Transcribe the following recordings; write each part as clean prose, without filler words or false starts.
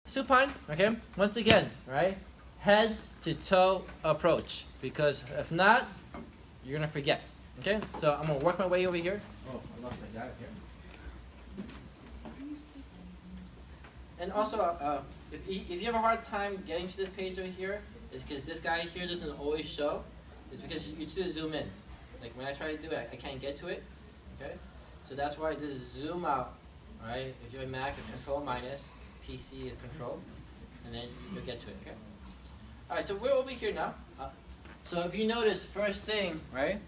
supine, okay? Once again, right? Head to toe approach, because if not, you're gonna forget. Okay, so I'm gonna work my way over here. Oh, I lost my guy here. And also, if you have a hard time getting to this page over here, it's because this guy here doesn't always show. It's because you need to zoom in. Like when I try to do it, I can't get to it. Okay, so that's why I just zoom out. All right, if you're a Mac, it's Control minus. PC is Control, and then you'll get to it. Okay. All right, so we're over here now. So if you notice, first thing, right?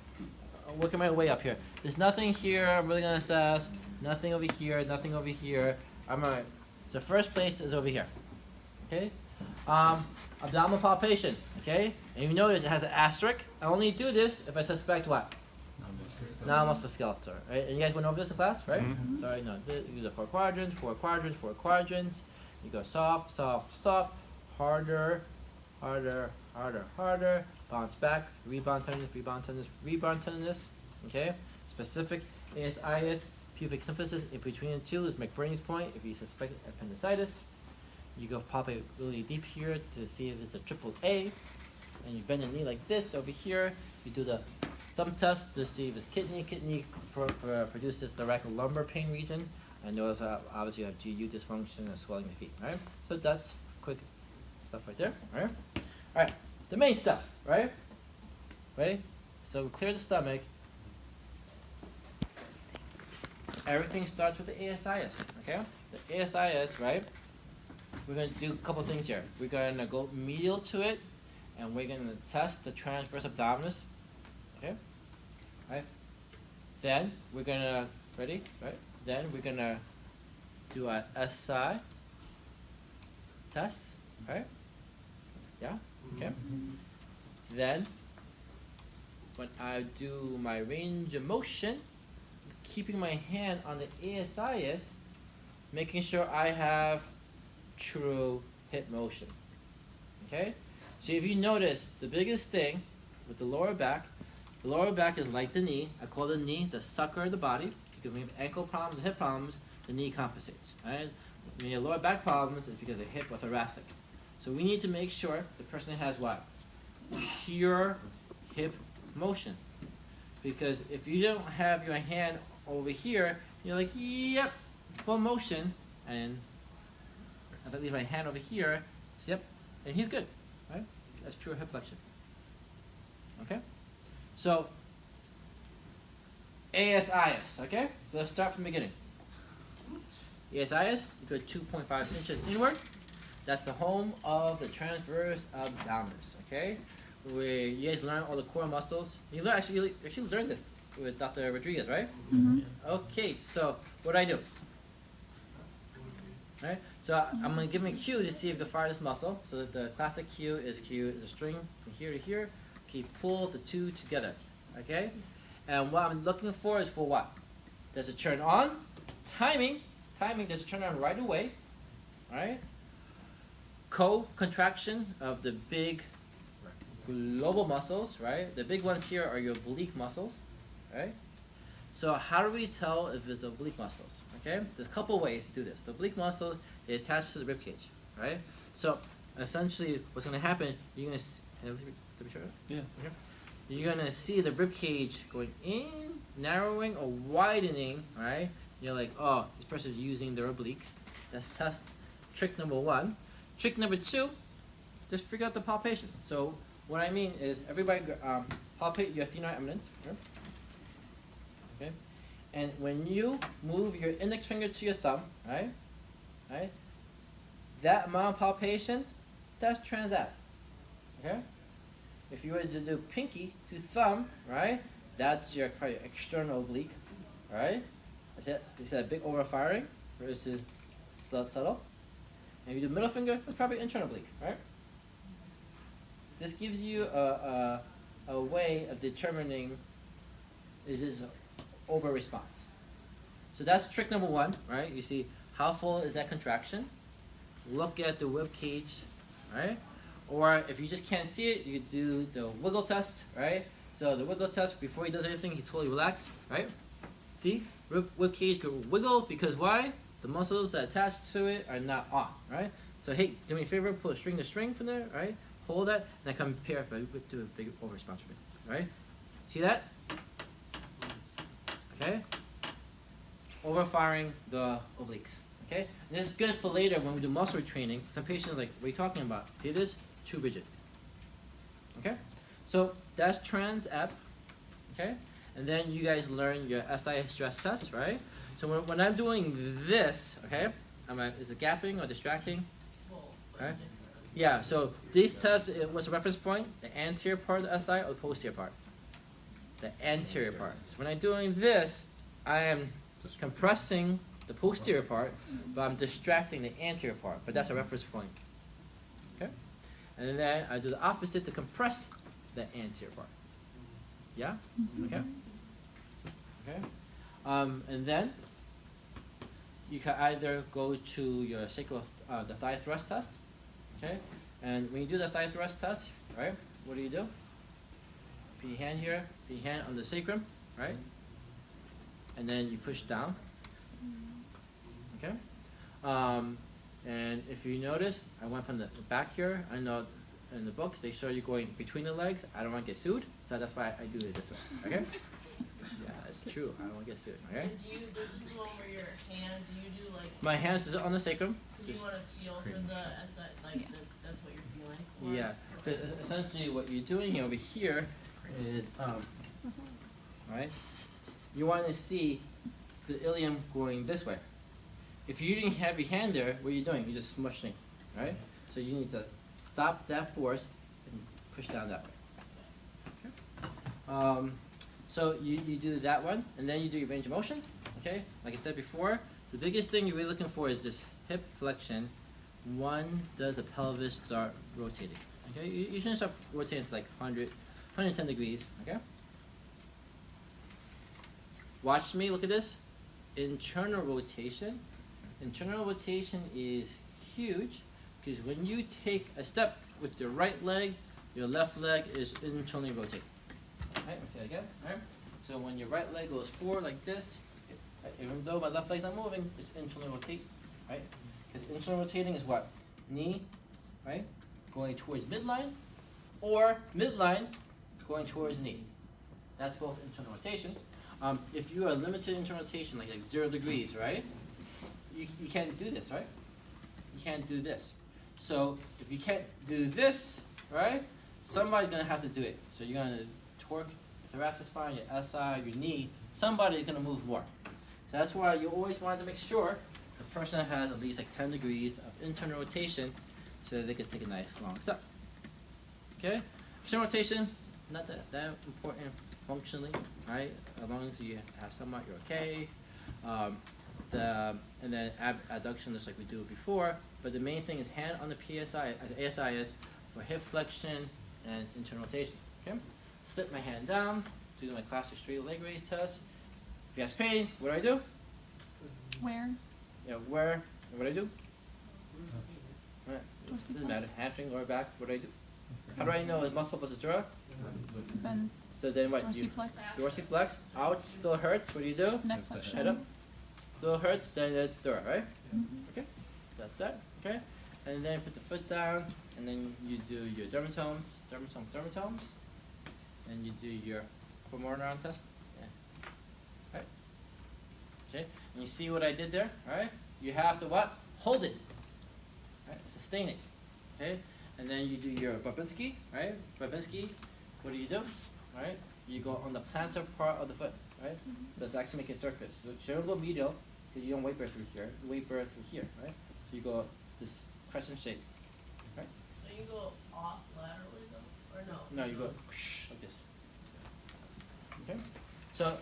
I'm working my way up here. There's nothing here. I'm really gonna assess. Nothing over here. Nothing over here. I'm gonna. So first place is over here. Okay. Abdominal palpation. Okay. And you notice it has an asterisk. I only do this if I suspect what? Non-musculoskeletal. Right. And you guys went over this in class, right? Mm-hmm. Sorry, no. You do the four quadrants. You go soft, soft, soft. Harder, harder, harder, harder. Bounce back. Rebound tenderness. Rebound tenderness. Rebound tenderness. Okay. Specific ASIS. Pubic symphysis in between the two is McBurney's point. If you suspect appendicitis, you go pop it really deep here to see if it's a triple A, and you bend the knee like this over here. You do the thumb test to see if it's kidney. Kidney produces the lumbar pain region, and notice obviously you have GU dysfunction and swelling of the feet. Right? So that's quick stuff right there. All right. All right. The main stuff. Right? Ready? So clear the stomach. Everything starts with the ASIS, okay? The ASIS, right? We're going to do a couple things here. We're going to go medial to it, and we're going to test the transverse abdominis, okay? Right? Then we're going to, ready? Right? Then we're going to do a SI test, right? Yeah? Okay? Then, when I do my range of motion, keeping my hand on the ASIS, making sure I have true hip motion. Okay? So if you notice, the biggest thing with the lower back is like the knee. I call the knee the sucker of the body, because when you have ankle problems and hip problems, the knee compensates. Right? When you have lower back problems, it's because of hip or thoracic. So we need to make sure the person has what? Pure hip motion. Because if you don't have your hand over here, you're like, yep, full motion, and if I leave my hand over here, yep, and he's good, right? That's pure hip flexion. Okay? So, ASIS, okay? So let's start from the beginning. ASIS, you go 2.5 inches inward. That's the home of the transverse abdominis, okay? Where you guys learn all the core muscles. You actually learned this with Dr. Rodriguez, right? Mm-hmm. Okay, so what do I do? Right? So I'm going to give him a cue to see if you can fire this muscle. So the classic cue is a string from here to here. Okay, pull the two together. Okay? And what I'm looking for is for what? Does it turn on? Timing, does it turn on right away? Alright? Co-contraction of the big global muscles, right? The big ones here are your oblique muscles, right? So how do we tell if it's oblique muscles? Okay, there's a couple ways to do this. The oblique muscle is attached to the rib cage, right? So essentially, what's going to happen? You're going to You're going to see the rib cage going in, narrowing, or widening, right? You're like, oh, this person's using their obliques. Let's test trick number one. Trick number two, just figure out the palpation. So what I mean is, everybody palpate your athenoid eminence. Okay? And when you move your index finger to your thumb, right? That amount of palpation, that's transat. Okay? If you were to do pinky to thumb, right? That's your probably external oblique, right? That's it. You see that big overfiring versus subtle. And if you do middle finger, that's probably internal oblique, right? This gives you a way of determining is this over response. So that's trick number one, right? You see how full is that contraction? Look at the rib cage, right? Or if you just can't see it, you do the wiggle test, right? So the wiggle test, before he does anything, he's totally relaxed, right? See? Rib cage could wiggle because why? The muscles that attach to it are not on, right? So hey, do me a favor, pull a string to string from there, right? Hold that, and then compare it to a big over response rate, right? See that? Okay? Overfiring the obliques, okay? And this is good for later when we do muscle training. Some patients are like, what are you talking about? See this? Too rigid. Okay? So that's trans-ep, okay? And then you guys learn your SI stress test, right? So when I'm doing this, okay? Is it gapping or distracting? Okay? Yeah, so these tests, what's the reference point? The anterior part of the SI or the posterior part? The anterior part. So when I'm doing this, I am compressing the posterior part, but I'm distracting the anterior part. But that's a reference point. Okay? And then I do the opposite to compress the anterior part. Yeah? Okay? Okay? And then you can either go to your sacral, the thigh thrust test. Okay? And when you do the thigh thrust test, right, what do? Put your hand here, put your hand on the sacrum, right? And then you push down. Okay? And if you notice, I went from the back here. I know in the books they show you going between the legs. I don't want to get sued, so that's why I do it this way. Okay? Yeah, it's true. I don't want to get sued. Okay? And do you, this is the one where your hand, do you do like... My hands is on the sacrum. Do you want to feel for the SI, like that's what you're feeling? Or, Yeah. So essentially what you're doing over here is, right? You want to see the ilium going this way. If you didn't have your hand there, what are you doing? You're just smushing, right? So you need to stop that force and push down that way. Okay? So you do that one, and then you do your range of motion. Okay? Like I said before, the biggest thing you're really looking for is this hip flexion. When does the pelvis start rotating? Okay? You shouldn't start rotating to like 110 degrees. Okay? Watch me, look at this. Internal rotation. Internal rotation is huge because when you take a step with your right leg, your left leg is internally rotating. Alright, let me say it again. Alright? So when your right leg goes forward like this, even though my left leg's not moving, it's internally rotate. Right? Because internal rotating is what? Knee, right? Going towards midline, or midline going towards knee. That's both internal rotation. If you are limited internal rotation, like 0 degrees, right? You can't do this, right? You can't do this. So if you can't do this, right? Somebody's gonna have to do it. So you're gonna torque your thoracic spine, your SI, your knee. Somebody's gonna move more. So that's why you always want to make sure the person has at least like 10 degrees of internal rotation, so that they can take a nice long step. Okay? External rotation, not that important functionally, right? As long as you have somewhat, you're okay. And then abduction, just like we do before. But the main thing is hand on the PSI, as ASI is for hip flexion and internal rotation. Okay? Slip my hand down, do my classic straight leg raise test. If you have pain, what do I do? Where? Yeah, where? What do I do? Right. Doesn't matter. Hamstring or back. What do I do? How do I know it's muscle versus dura? Bend. So then what? You Dorsiflex. dorsiflex. Ouch. Still hurts. What do you do? Neck flexion. Head up. Still hurts. Then it's dura, right? Mm-hmm. Okay. That's that. Okay. And then put the foot down, and then you do your dermatomes, dermatomes, and you do your upper motor neuron test. Right. Okay, and you see what I did there, alright? You have to what? Hold it. Right? Sustain it. Okay? And then you do your Babinski, right? Babinski, what do? Right? You go on the plantar part of the foot, right? That's actually making surface. So you don't go medial, because you don't weight bear through here. You weight bear through here, right? So you go this crescent shape. Right? So you go off laterally though? Or no? No, you go like this. Okay? So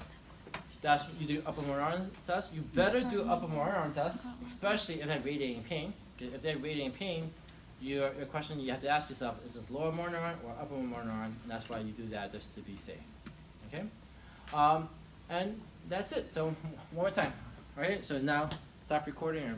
that's what you do upper motor neuron test. You better do upper motor neuron test, especially if they have radiating pain. If they have radiating pain, your question you have to ask yourself, is this lower motor neuron or upper motor neuron? And that's why you do that, just to be safe. Okay? And that's it. So one more time. Alright, so now stop recording.